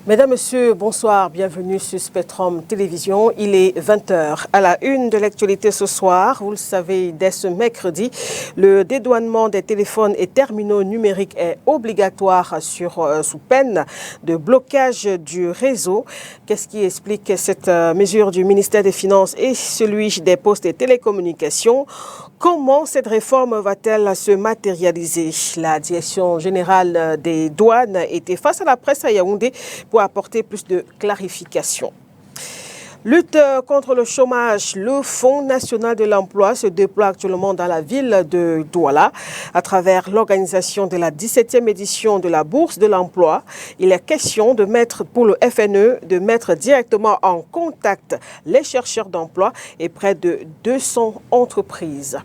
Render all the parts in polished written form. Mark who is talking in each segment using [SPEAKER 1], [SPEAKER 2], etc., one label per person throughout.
[SPEAKER 1] Mesdames, Messieurs, bonsoir, bienvenue sur Spectrum Télévision. Il est 20h. À la une de l'actualité ce soir, vous le savez, dès ce mercredi, le dédouanement des téléphones et terminaux numériques est obligatoire sous peine de blocage du réseau. Qu'est-ce qui explique cette mesure du ministère des Finances et celui des Postes et Télécommunications? Comment cette réforme va-t-elle se matérialiser? La Direction générale des douanes était face à la presse à Yaoundé pour apporter plus de clarification. Lutte contre le chômage, le Fonds national de l'emploi se déploie actuellement dans la ville de Douala à travers l'organisation de la 17e édition de la Bourse de l'emploi. Il est question de mettre pour le FNE de mettre directement en contact les chercheurs d'emploi et près de 200 entreprises.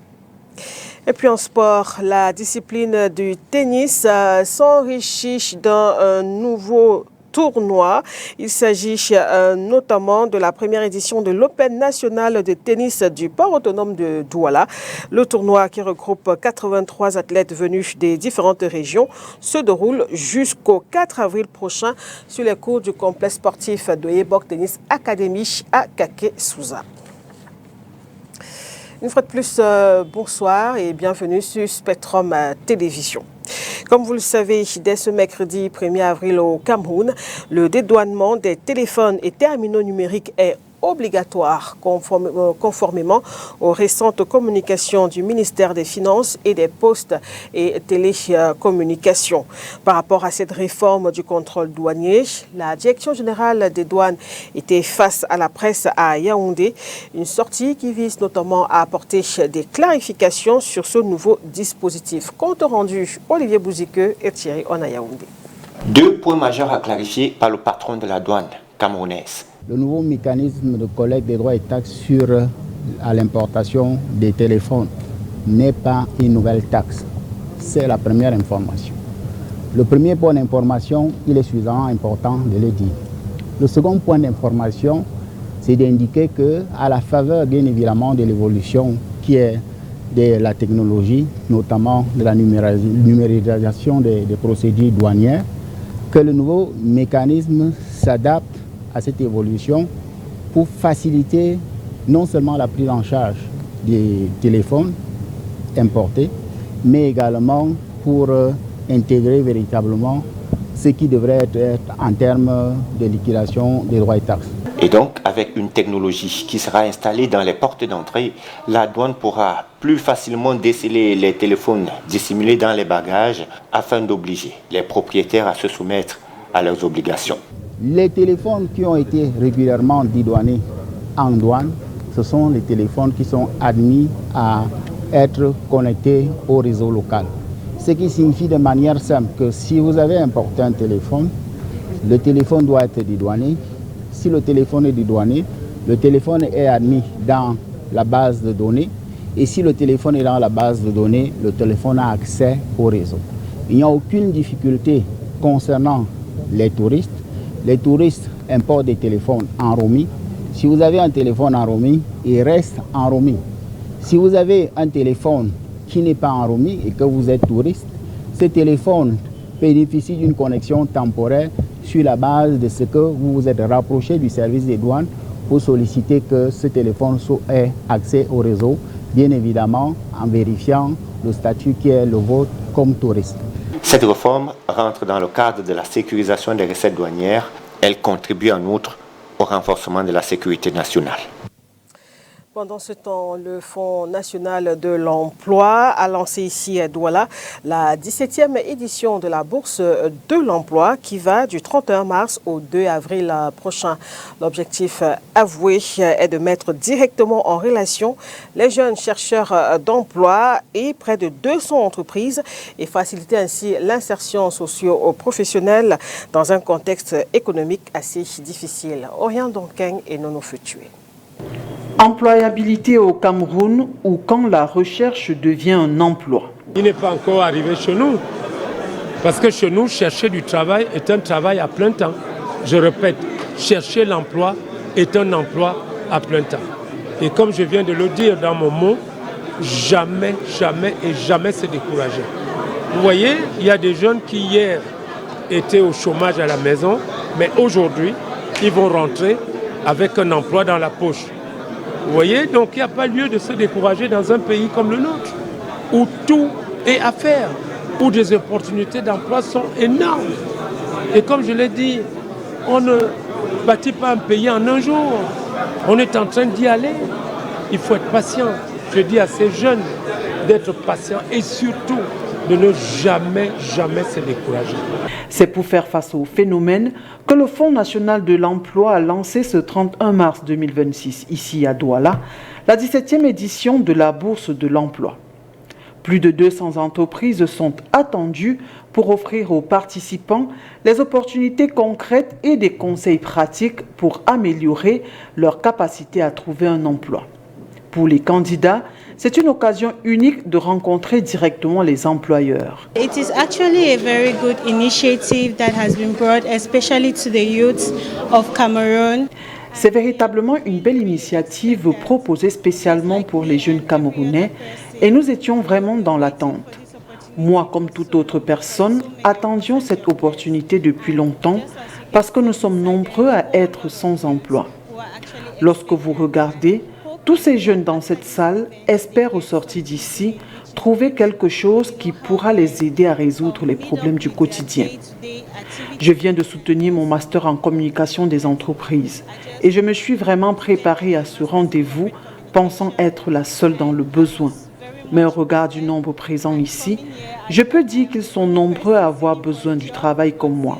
[SPEAKER 1] Et puis en sport, la discipline du tennis s'enrichit d'un nouveau tournoi. Il s'agit notamment de la première édition de l'Open national de tennis du port autonome de Douala. Le tournoi qui regroupe 83 athlètes venus des différentes régions se déroule jusqu'au 4 avril prochain sur les cours du complexe sportif de Yebok Tennis Academy à Kake-Souza. Une fois de plus, bonsoir et bienvenue sur Spectrum Télévision. Comme vous le savez, dès ce mercredi 1er avril au Cameroun, le dédouanement des téléphones et terminaux numériques est obligatoire conformément aux récentes communications du ministère des Finances et des Postes et Télécommunications. Par rapport à cette réforme du contrôle douanier, la Direction générale des douanes était face à la presse à Yaoundé, une sortie qui vise notamment à apporter des clarifications sur ce nouveau dispositif. Compte rendu, Olivier Bouzike et Thierry On à Yaoundé.
[SPEAKER 2] Deux points majeurs à clarifier par le patron de la douane camerounaise.
[SPEAKER 3] Le nouveau mécanisme de collecte des droits et taxes à l'importation des téléphones n'est pas une nouvelle taxe. C'est la première information. Le premier point d'information, il est suffisamment important de le dire. Le second point d'information, c'est d'indiquer qu'à la faveur, bien évidemment, de l'évolution qui est de la technologie, notamment de la numérisation des procédures douanières, que le nouveau mécanisme s'adapte à cette évolution pour faciliter non seulement la prise en charge des téléphones importés, mais également pour intégrer véritablement ce qui devrait être en termes de liquidation des droits et taxes.
[SPEAKER 2] Et donc, avec une technologie qui sera installée dans les portes d'entrée, la douane pourra plus facilement déceler les téléphones dissimulés dans les bagages afin d'obliger les propriétaires à se soumettre à leurs obligations.
[SPEAKER 3] Les téléphones qui ont été régulièrement dédouanés en douane, ce sont les téléphones qui sont admis à être connectés au réseau local. Ce qui signifie de manière simple que si vous avez importé un téléphone, le téléphone doit être dédouané. Si le téléphone est dédouané, le téléphone est admis dans la base de données. Et si le téléphone est dans la base de données, le téléphone a accès au réseau. Il n'y a aucune difficulté concernant les touristes. Les touristes importent des téléphones en roaming. Si vous avez un téléphone en roaming, il reste en roaming. Si vous avez un téléphone qui n'est pas en roaming et que vous êtes touriste, ce téléphone bénéficie d'une connexion temporaire sur la base de ce que vous vous êtes rapproché du service des douanes pour solliciter que ce téléphone ait accès au réseau, bien évidemment en vérifiant le statut qui est le vôtre comme touriste.
[SPEAKER 2] Cette réforme rentre dans le cadre de la sécurisation des recettes douanières. Elle contribue en outre au renforcement de la sécurité nationale.
[SPEAKER 1] Pendant ce temps, le Fonds national de l'emploi a lancé ici à Douala la 17e édition de la Bourse de l'emploi qui va du 31 mars au 2 avril prochain. L'objectif avoué est de mettre directement en relation les jeunes chercheurs d'emploi et près de 200 entreprises et faciliter ainsi l'insertion socio-professionnelle dans un contexte économique assez difficile. Orient Donkeng et Nono Futué.
[SPEAKER 4] Employabilité au Cameroun ou quand la recherche devient un emploi.
[SPEAKER 5] Il n'est pas encore arrivé chez nous. Parce que chez nous, chercher du travail est un travail à plein temps. Je répète, chercher l'emploi est un emploi à plein temps. Et comme je viens de le dire dans mon mot, jamais, jamais et jamais se décourager. Vous voyez, il y a des jeunes qui hier étaient au chômage à la maison Mais aujourd'hui, ils vont rentrer avec un emploi dans la poche. Vous voyez, donc il n'y a pas lieu de se décourager dans un pays comme le nôtre, où tout est à faire, où des opportunités d'emploi sont énormes. Et comme je l'ai dit, on ne bâtit pas un pays en un jour. On est en train d'y aller. Il faut être patient. Je dis à ces jeunes d'être patients et surtout de ne jamais se décourager.
[SPEAKER 4] C'est pour faire face au phénomène que le Fonds national de l'emploi a lancé ce 31 mars 2026, ici à Douala, la 17e édition de la Bourse de l'emploi. Plus de 200 entreprises sont attendues pour offrir aux participants les opportunités concrètes et des conseils pratiques pour améliorer leur capacité à trouver un emploi. Pour les candidats, c'est une occasion unique de rencontrer directement les employeurs.
[SPEAKER 6] It is actually a very good initiative that has been brought especially to the youth of Cameroon.
[SPEAKER 4] C'est véritablement une belle initiative proposée spécialement pour les jeunes Camerounais et nous étions vraiment dans l'attente. Moi, comme toute autre personne, attendions cette opportunité depuis longtemps parce que nous sommes nombreux à être sans emploi. Lorsque vous regardez, tous ces jeunes dans cette salle espèrent au sortir d'ici trouver quelque chose qui pourra les aider à résoudre les problèmes du quotidien. Je viens de soutenir mon master en communication des entreprises et je me suis vraiment préparée à ce rendez-vous pensant être la seule dans le besoin. Mais au regard du nombre présent ici, je peux dire qu'ils sont nombreux à avoir besoin du travail comme moi.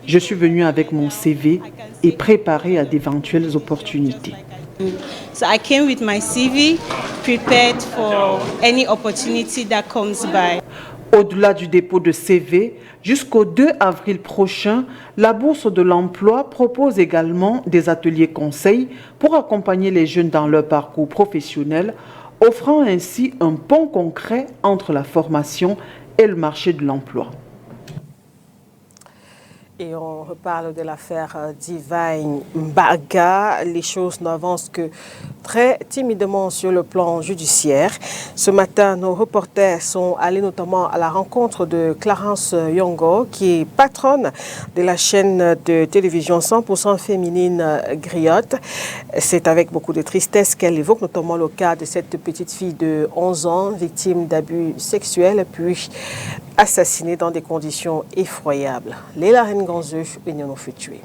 [SPEAKER 4] Je suis venue avec mon CV et préparée à d'éventuelles opportunités.
[SPEAKER 6] So I came with my CV, prepared for any opportunity that comes by.
[SPEAKER 4] Au-delà du dépôt de CV, jusqu'au 2 avril prochain, la Bourse de l'emploi propose également des ateliers conseils pour accompagner les jeunes dans leur parcours professionnel, offrant ainsi un pont concret entre la formation et le marché de l'emploi.
[SPEAKER 1] Et on reparle de l'affaire Divine Mbarga. Les choses n'avancent que très timidement sur le plan judiciaire. Ce matin, nos reporters sont allés notamment à la rencontre de Clarence Yongo, qui est patronne de la chaîne de télévision 100% féminine Griotte. C'est avec beaucoup de tristesse qu'elle évoque notamment le cas de cette petite fille de 11 ans, victime d'abus sexuels, puis assassinée dans des conditions effroyables. Léla Renganzeu, Union Futué.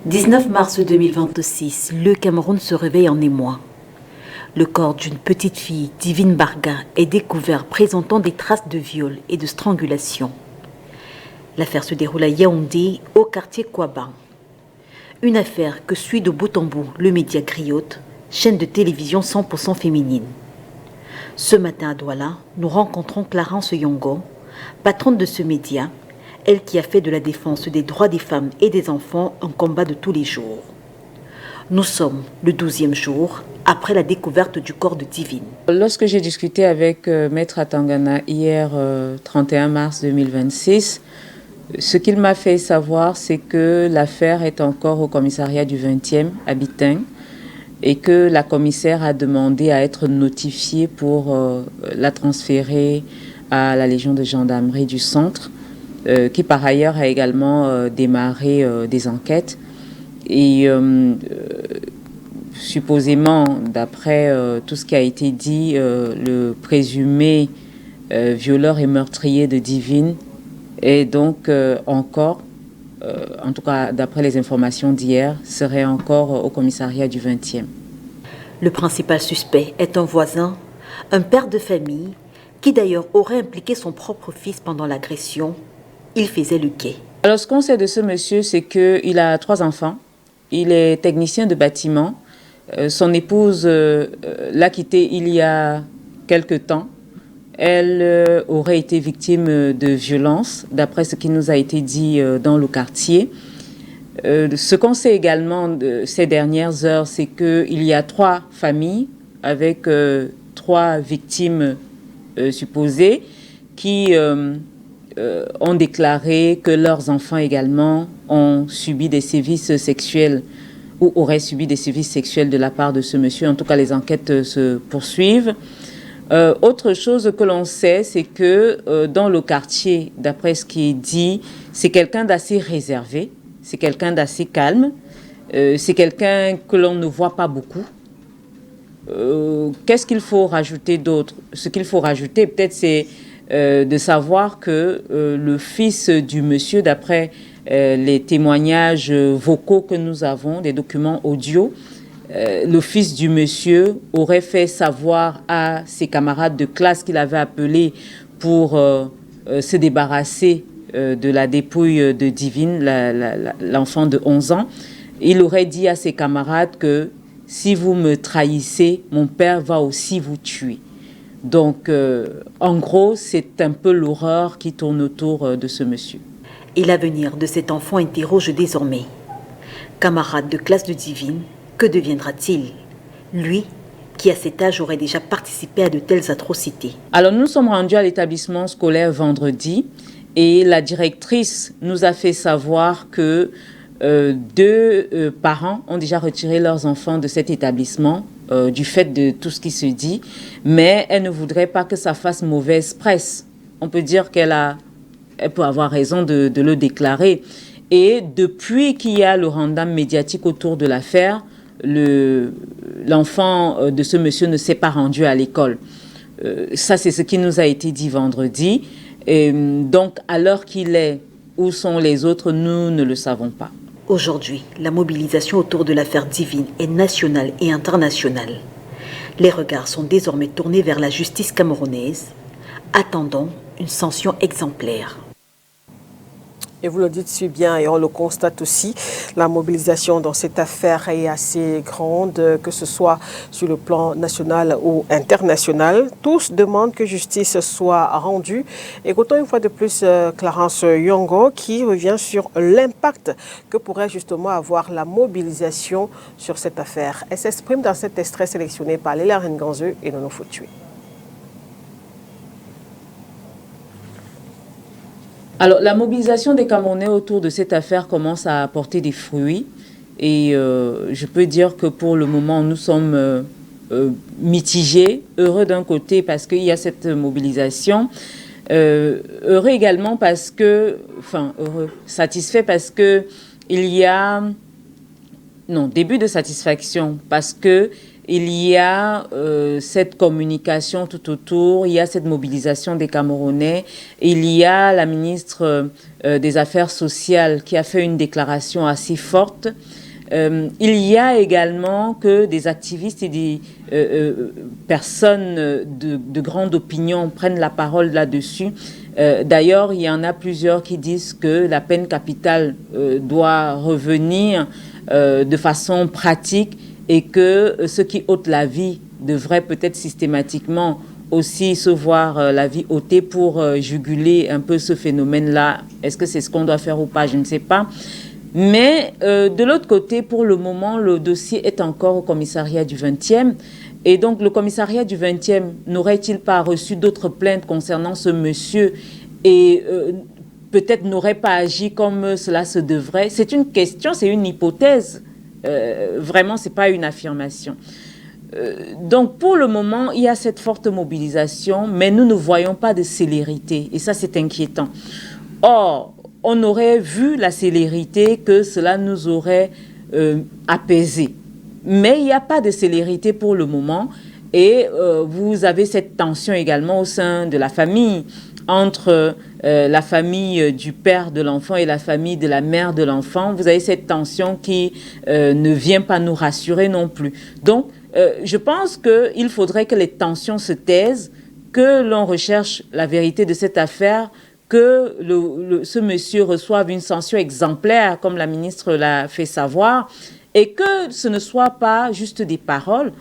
[SPEAKER 7] 19 mars 2026, le Cameroun se réveille en émoi. Le corps d'une petite fille, Divine Mbarga, est découvert présentant des traces de viol et de strangulation. L'affaire se déroule à Yaoundé, au quartier Kouaba. Une affaire que suit de bout en bout le média Griotte, chaîne de télévision 100% féminine. Ce matin à Douala, nous rencontrons Clarence Yongo, patronne de ce média, elle qui a fait de la défense des droits des femmes et des enfants un combat de tous les jours. Nous sommes le 12e jour après la découverte du corps de Divine.
[SPEAKER 8] Lorsque j'ai discuté avec Maître Atangana hier, 31 mars 2026, ce qu'il m'a fait savoir, c'est que l'affaire est encore au commissariat du 20e à Biting et que la commissaire a demandé à être notifiée pour la transférer à la Légion de gendarmerie du centre, qui par ailleurs a également démarré des enquêtes. Et supposément, d'après tout ce qui a été dit, le présumé violeur et meurtrier de Divine est donc encore, en tout cas d'après les informations d'hier, serait encore au commissariat du 20e.
[SPEAKER 7] Le principal suspect est un voisin, un père de famille, qui d'ailleurs aurait impliqué son propre fils pendant l'agression. Il faisait le quai.
[SPEAKER 8] Alors ce qu'on sait de ce monsieur, c'est qu'il a 3 enfants. Il est technicien de bâtiment. Son épouse l'a quitté il y a quelque temps. Elle aurait été victime de violences, d'après ce qui nous a été dit dans le quartier. Ce qu'on sait également de ces dernières heures, c'est qu'il y a 3 familles avec 3 victimes supposées qui ont déclaré que leurs enfants également ont subi des sévices sexuels ou auraient subi des sévices sexuels de la part de ce monsieur. En tout cas, les enquêtes se poursuivent. Autre chose que l'on sait, c'est que dans le quartier, d'après ce qui est dit, c'est quelqu'un d'assez réservé, c'est quelqu'un d'assez calme, c'est quelqu'un que l'on ne voit pas beaucoup. Qu'est-ce qu'il faut rajouter d'autre? Ce qu'il faut rajouter, peut-être, c'est de savoir que le fils du monsieur, d'après les témoignages vocaux que nous avons, des documents audio, le fils du monsieur aurait fait savoir à ses camarades de classe qu'il avait appelé pour se débarrasser de la dépouille de Divine, l'enfant de 11 ans. Il aurait dit à ses camarades que si vous me trahissez, mon père va aussi vous tuer. Donc, en gros, c'est un peu l'horreur qui tourne autour de ce monsieur.
[SPEAKER 7] Et l'avenir de cet enfant interroge désormais. Camarade de classe de Divine, que deviendra-t-il? Lui, qui à cet âge aurait déjà participé à de telles atrocités.
[SPEAKER 8] Alors, nous sommes rendus à l'établissement scolaire vendredi et la directrice nous a fait savoir que deux parents ont déjà retiré leurs enfants de cet établissement du fait de tout ce qui se dit, mais elle ne voudrait pas que ça fasse mauvaise presse. On peut dire elle peut avoir raison de le déclarer. Et depuis qu'il y a le rendam médiatique autour de l'affaire, l'enfant de ce monsieur ne s'est pas rendu à l'école. Ça, c'est ce qui nous a été dit vendredi. Et donc, à l'heure qu'il est, où sont les autres, nous ne le savons pas.
[SPEAKER 7] Aujourd'hui, la mobilisation autour de l'affaire Divine est nationale et internationale. Les regards sont désormais tournés vers la justice camerounaise. Attendons une sanction exemplaire.
[SPEAKER 1] Et vous le dites si bien, et on le constate aussi, la mobilisation dans cette affaire est assez grande, que ce soit sur le plan national ou international. Tous demandent que justice soit rendue. Écoutons une fois de plus Clarence Yongo qui revient sur l'impact que pourrait justement avoir la mobilisation sur cette affaire. Elle s'exprime dans cet extrait sélectionné par Léla Renganzeu et Nono Foutué.
[SPEAKER 8] Alors, la mobilisation des Camerounais autour de cette affaire commence à apporter des fruits. Et je peux dire que pour le moment, nous sommes mitigés, heureux d'un côté parce qu'il y a cette mobilisation, heureux également parce que, satisfait parce que il y a, début de satisfaction parce que il y a cette communication tout autour, il y a cette mobilisation des Camerounais, il y a la ministre des Affaires sociales qui a fait une déclaration assez forte. Il y a également que des activistes et des personnes de grande opinion prennent la parole là-dessus. D'ailleurs, il y en a plusieurs qui disent que la peine capitale doit revenir de façon pratique et que ceux qui ôtent la vie devraient peut-être systématiquement aussi se voir la vie ôtée pour juguler un peu ce phénomène-là. Est-ce que c'est ce qu'on doit faire ou pas? Je ne sais pas. Mais de l'autre côté, pour le moment, le dossier est encore au commissariat du 20e. Et donc, le commissariat du 20e n'aurait-il pas reçu d'autres plaintes concernant ce monsieur et peut-être n'aurait pas agi comme cela se devrait? C'est une question, c'est une hypothèse. Vraiment, ce n'est pas une affirmation. Donc, pour le moment, il y a cette forte mobilisation, mais nous ne voyons pas de célérité. Et ça, c'est inquiétant. Or, on aurait vu la célérité que cela nous aurait apaisé. Mais il n'y a pas de célérité pour le moment. Et vous avez cette tension également au sein de la famille, entre la famille du père de l'enfant et la famille de la mère de l'enfant. Vous avez cette tension qui ne vient pas nous rassurer non plus. Donc, je pense qu'il faudrait que les tensions se taisent, que l'on recherche la vérité de cette affaire, que ce monsieur reçoive une sanction exemplaire, comme la ministre l'a fait savoir, et que ce ne soit pas juste des paroles,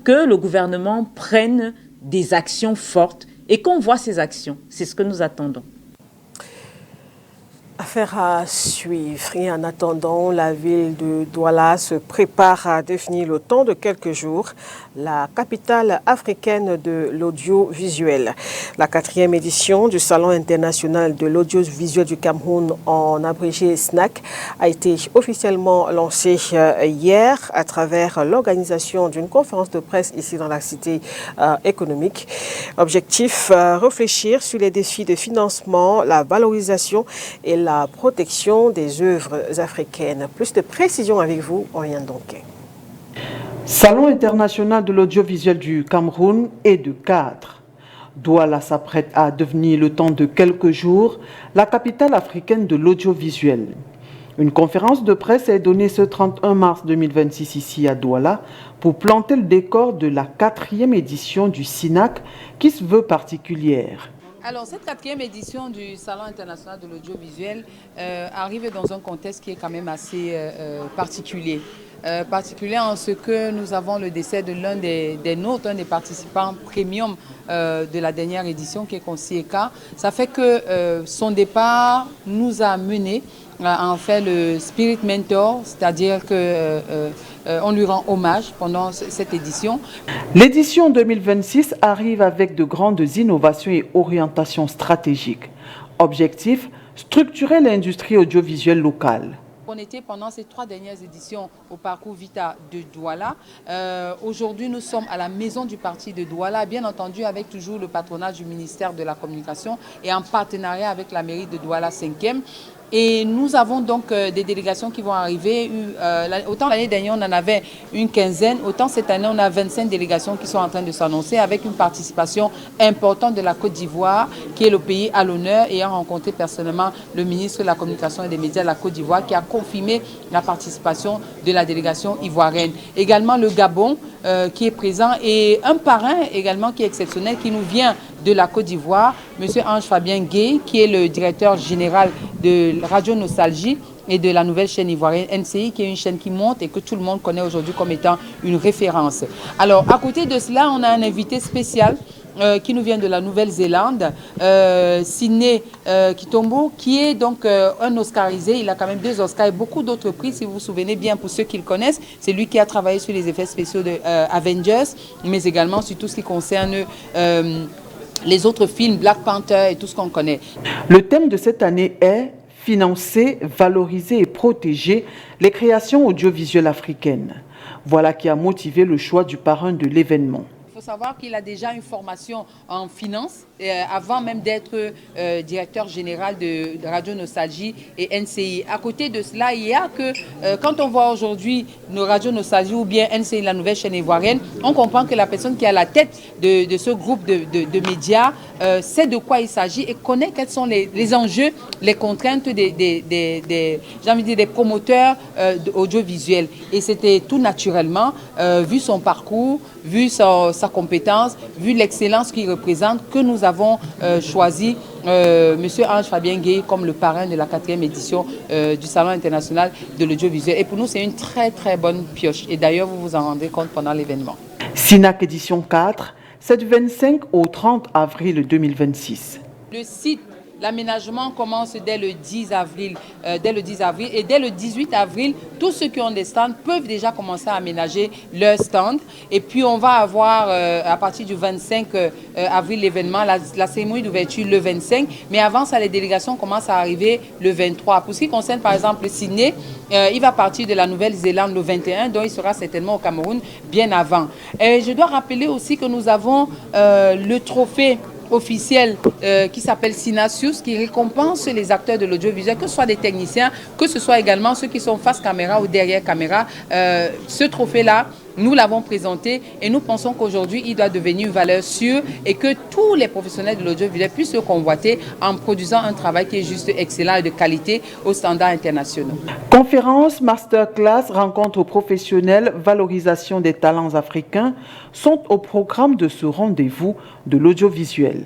[SPEAKER 8] que le gouvernement prenne des actions fortes et qu'on voit ces actions. C'est ce que nous attendons.
[SPEAKER 1] Affaire à suivre. Et en attendant, la ville de Douala se prépare à définir le temps de quelques jours la capitale africaine de l'audiovisuel. La 4e édition du Salon international de l'audiovisuel du Cameroun, en abrégé SNAC, a été officiellement lancée hier à travers l'organisation d'une conférence de presse ici dans la cité économique. Objectif, réfléchir sur les défis de financement, la valorisation et la protection des œuvres africaines. Plus de précisions avec vous, Oriane Donquet.
[SPEAKER 4] Salon international de l'audiovisuel du Cameroun est de cadre. Douala s'apprête à devenir le temps de quelques jours la capitale africaine de l'audiovisuel. Une conférence de presse est donnée ce 31 mars 2026 ici à Douala pour planter le décor de la 4e édition du SINAC qui se veut particulière.
[SPEAKER 9] Alors, cette 4e édition du Salon international de l'audiovisuel arrive dans un contexte qui est quand même assez particulier. Particulier en ce que nous avons le décès de l'un des nôtres, un des participants premium de la dernière édition qui est Konsieka. Ça fait que son départ nous a menés à en faire le Spirit Mentor, c'est-à-dire que on lui rend hommage pendant cette édition.
[SPEAKER 4] L'édition 2026 arrive avec de grandes innovations et orientations stratégiques. Objectif, structurer l'industrie audiovisuelle locale.
[SPEAKER 9] On était pendant ces 3 dernières éditions au parcours Vita de Douala. Aujourd'hui, nous sommes à la maison du parti de Douala, bien entendu avec toujours le patronage du ministère de la Communication et en partenariat avec la mairie de Douala 5e. Et nous avons donc des délégations qui vont arriver. Autant l'année dernière, on en avait une quinzaine. Autant cette année, on a 25 délégations qui sont en train de s'annoncer avec une participation importante de la Côte d'Ivoire, qui est le pays à l'honneur, ayant rencontré personnellement le ministre de la Communication et des Médias de la Côte d'Ivoire, qui a confirmé la participation de la délégation ivoirienne. Également le Gabon, qui est présent, et un parrain également qui est exceptionnel, qui nous vient de la Côte d'Ivoire, M. Ange-Fabien Gay, qui est le directeur général de Radio Nostalgie et de la nouvelle chaîne ivoirienne NCI, qui est une chaîne qui monte et que tout le monde connaît aujourd'hui comme étant une référence. Alors, à côté de cela, on a un invité spécial qui nous vient de la Nouvelle-Zélande, Sidney Kitombo, qui est donc un Oscarisé. Il a quand même 2 Oscars et beaucoup d'autres prix, si vous vous souvenez bien, pour ceux qui le connaissent. C'est lui qui a travaillé sur les effets spéciaux de Avengers, mais également sur tout ce qui concerne les autres films, Black Panther et tout ce qu'on connaît.
[SPEAKER 4] Le thème de cette année est « Financer, valoriser et protéger les créations audiovisuelles africaines ». Voilà qui a motivé le choix du parrain de l'événement.
[SPEAKER 9] Il faut savoir qu'il a déjà une formation en finance avant même d'être directeur général de Radio Nostalgie et NCI. À côté de cela, il y a que quand on voit aujourd'hui nos Radio Nostalgie ou bien NCI, la nouvelle chaîne ivoirienne, on comprend que la personne qui est à la tête de ce groupe de médias sait de quoi il s'agit et connaît quels sont les enjeux, les contraintes des promoteurs audiovisuels. Et c'était tout naturellement, vu son parcours, vu sa compétence, vu l'excellence qu'il représente, que nous avons choisi M. Ange-Fabien Gay comme le parrain de la 4e édition du Salon international de l'audiovisuel. Et pour nous, c'est une très très bonne pioche. Et d'ailleurs, vous vous en rendez compte pendant l'événement.
[SPEAKER 4] SINAC édition 4, c'est du 25 au 30 avril 2026.
[SPEAKER 9] Le site, l'aménagement commence dès le 10 avril. Et dès le 18 avril, tous ceux qui ont des stands peuvent déjà commencer à aménager leur stand. Et puis on va avoir à partir du 25 avril l'événement, la cérémonie d'ouverture le 25. Mais avant ça, les délégations commencent à arriver le 23. Pour ce qui concerne par exemple le Sidney, il va partir de la Nouvelle-Zélande le 21, donc il sera certainement au Cameroun bien avant. Et je dois rappeler aussi que nous avons le trophée officiel qui s'appelle Sinasius, qui récompense les acteurs de l'audiovisuel, que ce soit des techniciens, que ce soit également ceux qui sont face caméra ou derrière caméra. Ce trophée-là, nous l'avons présenté et nous pensons qu'aujourd'hui, il doit devenir une valeur sûre et que tous les professionnels de l'audiovisuel puissent se convoiter en produisant un travail qui est juste excellent et de qualité aux standards internationaux.
[SPEAKER 4] Conférences, masterclass, rencontres professionnelles, valorisation des talents africains sont au programme de ce rendez-vous de l'audiovisuel.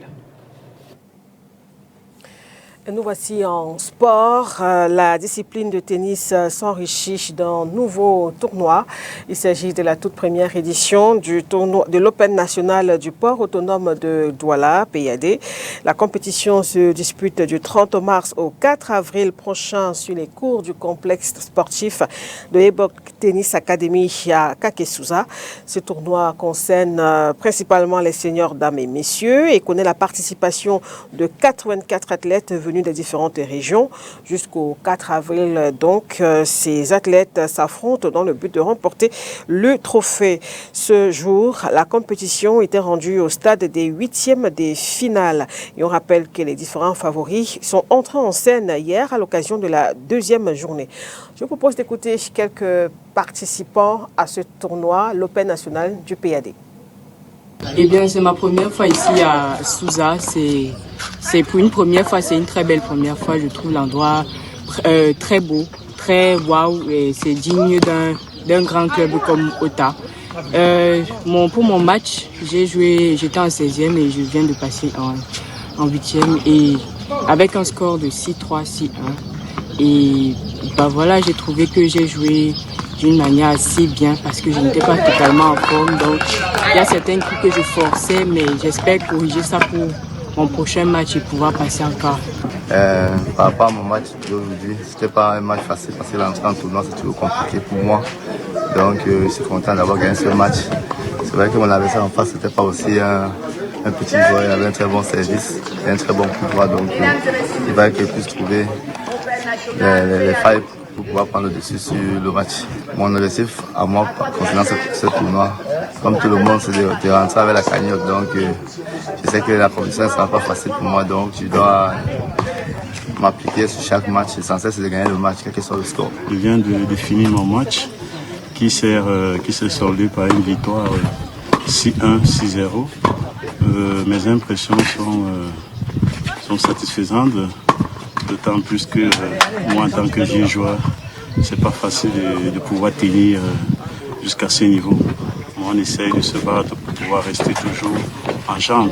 [SPEAKER 1] Nous voici en sport. La discipline de tennis s'enrichit d'un nouveau tournoi. Il s'agit de la toute première édition du tournoi de l'Open national du port autonome de Douala, PAD. La compétition se dispute du 30 mars au 4 avril prochain sur les cours du complexe sportif de Ebok Tennis Academy à Kakesouza. Ce tournoi concerne principalement les seniors, dames et messieurs et connaît la participation de 84 athlètes venus des différentes régions. Jusqu'au 4 avril, donc, ces athlètes s'affrontent dans le but de remporter le trophée. Ce jour, la compétition était rendue au stade des huitièmes des finales. Et on rappelle que les différents favoris sont entrés en scène hier à l'occasion de la deuxième journée. Je vous propose d'écouter quelques participants à ce tournoi, l'Open national du PAD.
[SPEAKER 10] Eh bien, c'est ma première fois ici à Souza. C'est pour une première fois, c'est une très belle première fois. Je trouve l'endroit très beau, très waouh, et c'est digne d'un grand club comme Ota. Pour mon match, j'étais en 16e et je viens de passer en 8e et avec un score de 6-3, 6-1. Et voilà, j'ai trouvé que j'ai joué d'une manière assez bien parce que je n'étais pas totalement en forme. Donc, il y a certains coups que je forçais, mais j'espère corriger ça pour mon prochain match et pouvoir passer encore.
[SPEAKER 11] Par rapport à mon match d'aujourd'hui, c'était pas un match facile parce que l'entrée en tournoi c'est toujours compliqué pour moi. Donc, je suis content d'avoir gagné ce match. C'est vrai que mon adversaire en face n'était pas aussi un petit joueur, il avait un très bon service et un très bon coup droit. Donc, il va que je puisse trouver les failles pour pouvoir prendre le dessus sur le match. Mon objectif à moi concernant ce tournoi, comme tout le monde, c'est de rentrer avec la cagnotte. Donc je sais que la compétition ne sera pas facile pour moi, donc je dois m'appliquer sur chaque match. L'essentiel c'est de gagner le match, quel que soit le score.
[SPEAKER 12] Je viens de finir mon match qui s'est soldé par une victoire 6-1, 6-0. Mes impressions sont satisfaisantes. D'autant plus que moi en tant que jeune joueur, c'est pas facile de pouvoir tenir jusqu'à ce niveau. On essaye de se battre pour pouvoir rester toujours en jambes.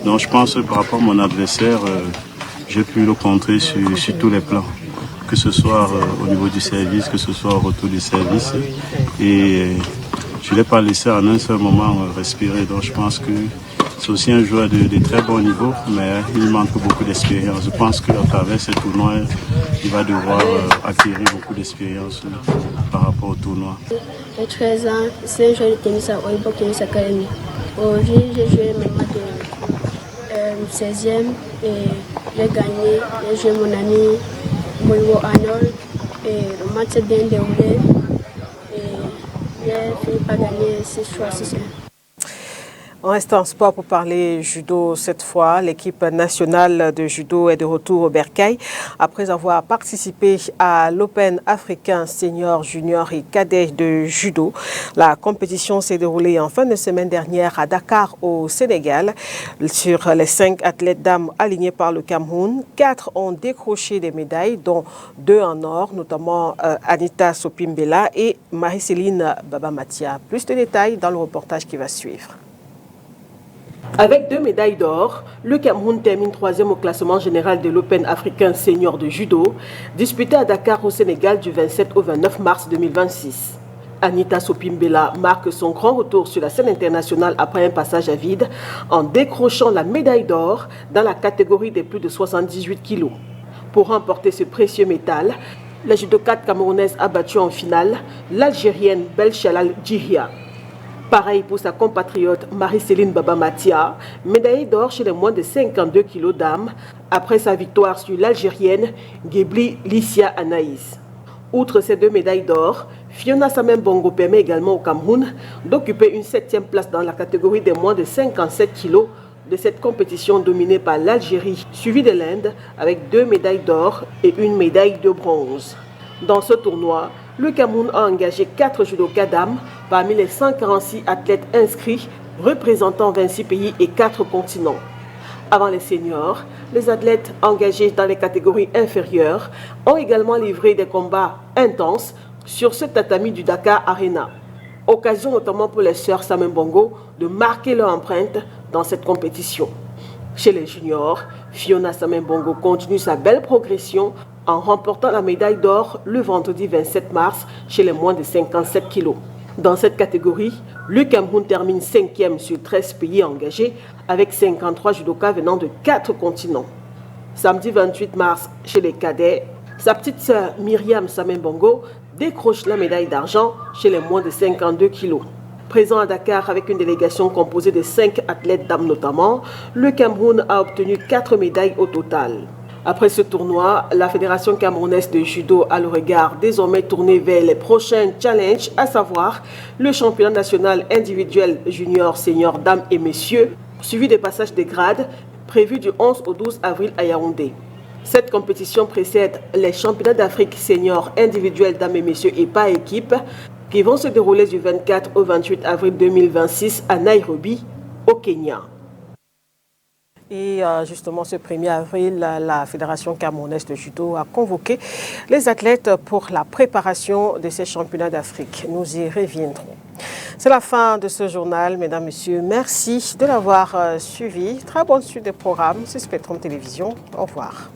[SPEAKER 12] Donc je pense que par rapport à mon adversaire, j'ai pu le contrer sur tous les plans. Que ce soit au niveau du service, que ce soit au retour du service. Et je ne l'ai pas laissé en un seul moment respirer. Donc je pense que c'est aussi un joueur de très bon niveau, mais il manque beaucoup d'expérience. Je pense qu'à travers ce tournoi, il va devoir acquérir beaucoup d'expérience par rapport au tournoi.
[SPEAKER 13] J'ai 13 ans, c'est un joueur de tennis à Ebok Tennis Academy. Aujourd'hui, j'ai joué mes matchs de 16e et j'ai gagné. J'ai joué mon ami Moiwo Arnold et le match s'est bien déroulé et j'ai fini par gagner 6-3, 6-1.
[SPEAKER 1] On reste en sport pour parler judo cette fois. L'équipe nationale de judo est de retour au Bercail après avoir participé à l'Open africain senior, junior et cadet de judo. La compétition s'est déroulée en fin de semaine dernière à Dakar au Sénégal. Sur les 5 athlètes dames alignés par le Cameroun, 4 ont décroché des médailles, dont 2 en or, notamment Anita Sopimbela et Marie-Céline Babamatia. Plus de détails dans le reportage qui va suivre. Avec 2 médailles d'or, le Cameroun termine 3e au classement général de l'Open africain senior de judo, disputé à Dakar au Sénégal du 27 au 29 mars 2026. Anita Sopimbela marque son grand retour sur la scène internationale après un passage à vide en décrochant la médaille d'or dans la catégorie des plus de 78 kilos. Pour remporter ce précieux métal, la judokate camerounaise a battu en finale l'Algérienne Belchalal Djihia. Pareil pour sa compatriote Marie-Céline Babamatia, médaillée d'or chez les moins de 52 kg dames, après sa victoire sur l'Algérienne Gebli Licia Anaïs. Outre ces 2 médailles d'or, Fiona Samembongo permet également au Cameroun d'occuper une 7e place dans la catégorie des moins de 57 kg de cette compétition dominée par l'Algérie, suivie de l'Inde avec 2 médailles d'or et 1 médaille de bronze. Dans ce tournoi, le Cameroun a engagé 4 judokas dames parmi les 146 athlètes inscrits représentant 26 pays et 4 continents. Avant les seniors, les athlètes engagés dans les catégories inférieures ont également livré des combats intenses sur ce tatami du Dakar Arena. Occasion notamment pour les sœurs Samembongo de marquer leur empreinte dans cette compétition. Chez les juniors, Fiona Samembongo continue sa belle progression en remportant la médaille d'or le vendredi 27 mars chez les moins de 57 kilos. Dans cette catégorie, le Cameroun termine 5e sur 13 pays engagés avec 53 judokas venant de 4 continents. Samedi 28 mars, chez les cadets, sa petite sœur Myriam Samembongo décroche la médaille d'argent chez les moins de 52 kilos. Présent à Dakar avec une délégation composée de 5 athlètes dames notamment, le Cameroun a obtenu 4 médailles au total. Après ce tournoi, la Fédération camerounaise de judo a le regard désormais tourné vers les prochains challenges, à savoir le championnat national individuel junior, senior, dames et messieurs, suivi des passages des grades prévus du 11 au 12 avril à Yaoundé. Cette compétition précède les championnats d'Afrique senior individuels dames et messieurs et par équipe qui vont se dérouler du 24 au 28 avril 2026 à Nairobi, au Kenya. Et justement, ce 1er avril, la Fédération camerounaise de judo a convoqué les athlètes pour la préparation de ces championnats d'Afrique. Nous y reviendrons. C'est la fin de ce journal, mesdames, messieurs. Merci de l'avoir suivi. Très bonne suite des programmes sur Spectrum Télévision. Au revoir.